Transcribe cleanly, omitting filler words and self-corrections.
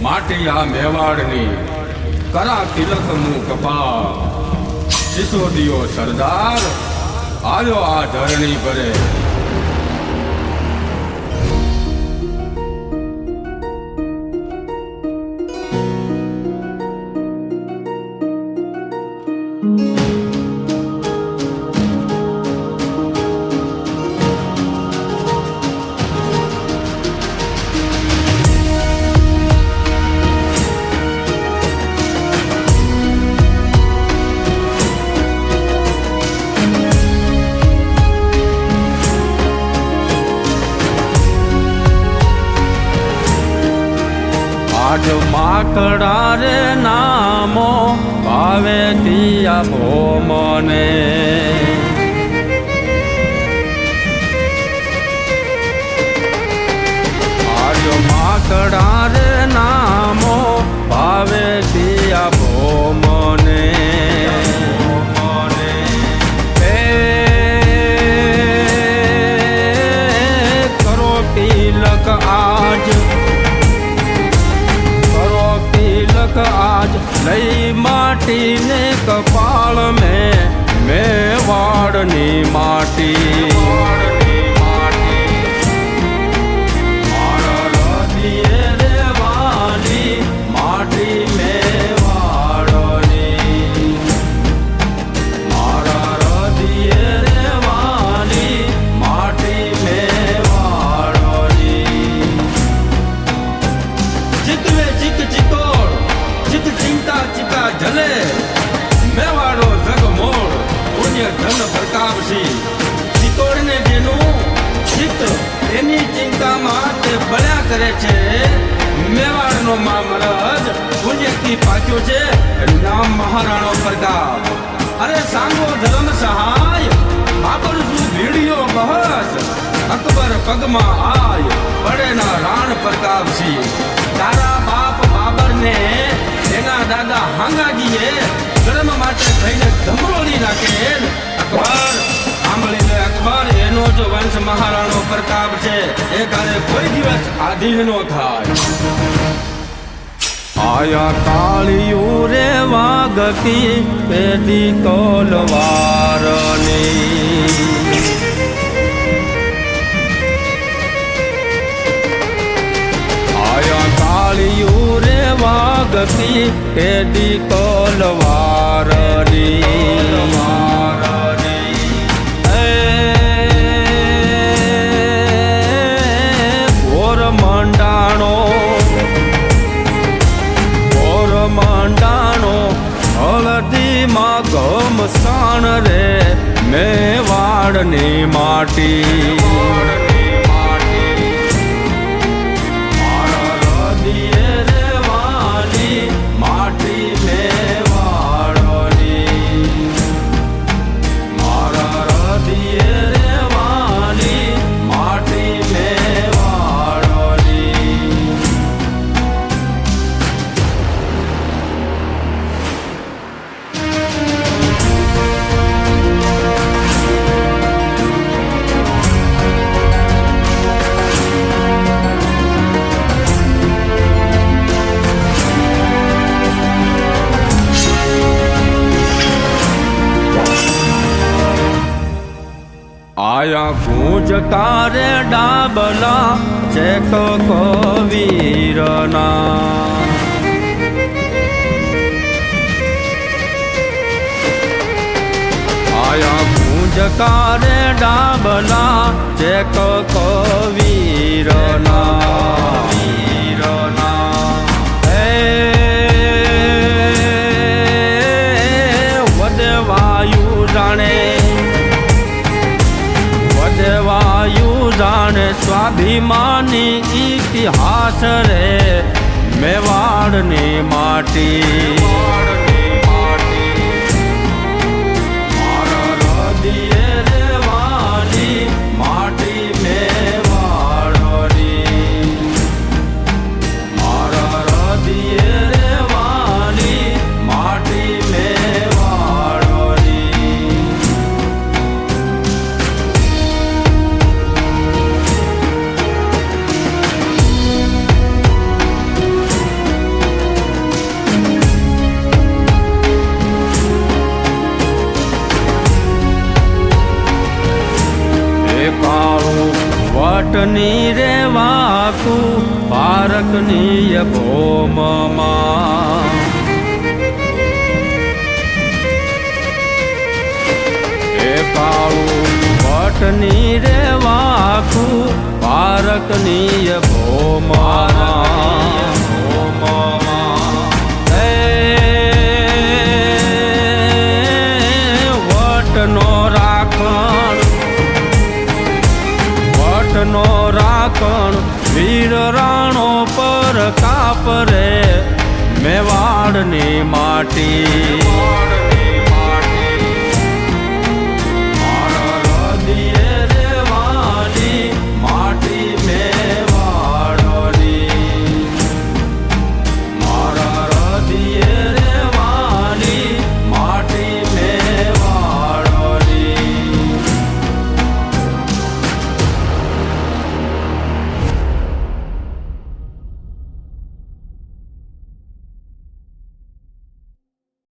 માટી આ મેવાડની કરા તિલક મું કપા સિસોદિયો સરદાર આવ્યો આ ધરણી ભરે આજ માકડા રે નામો ભાવે તિયા ભોમને આજ માકડા રે નામો ભાવે તિયા ભોમને કરો તિલક આજ आज लई माटी ने कपाल में मेवाड़नी माटी જલે મેવાડો જગમોળ પુણ્ય ધન પ્રતાપસી ચિત્તોડને જેનું ચિત્ત એની ચિંતામાં તે બળ્યા કરે છે મેવાડનો મામરજ પુણ્યથી પાક્યો છે નામ મહારાણો પ્રતાપ અરે સાંગો ધર્મ સહાય બાબર શું ભીડિયો બહસ અકબર પગમાં આય પડેના રાણ પ્રતાપસી તારા બાપ બાબરને એના દાદા હાંગાજીએ ધર્મ માટે થઈને ધમરોળી નાખેલ અકબર સાંભળીને અકબર એનો જ વંશ મહારાણો પ્રતાપ છે એ કાલે કોઈ દિવસ આધીન નો થાય આયા કાળિયું રે વાગતી પેદી તલવારની આયા કાળિયું રે વાગતી પેદી તલવારની ઘોર મંડાણો હળદીમાં ગમસાણ રે મેવાડની માટી આયા ગુંજતા રે ડાબલા ચેક કવીરના આયા ગુંજતા રે ડાબલા ચેક કવીરના વધવાયુ જાણે જાણે સ્વાભિમાની ઇતિહાસ રે મેવાડની માટી પાળું વટની રે વાકું પારકની ભોમમાં એ પાળું વટની રે વાકું પારકની ભોમમાં વટનો રાખણ વીર રાણો પર કાપ રે મેવાડની માટી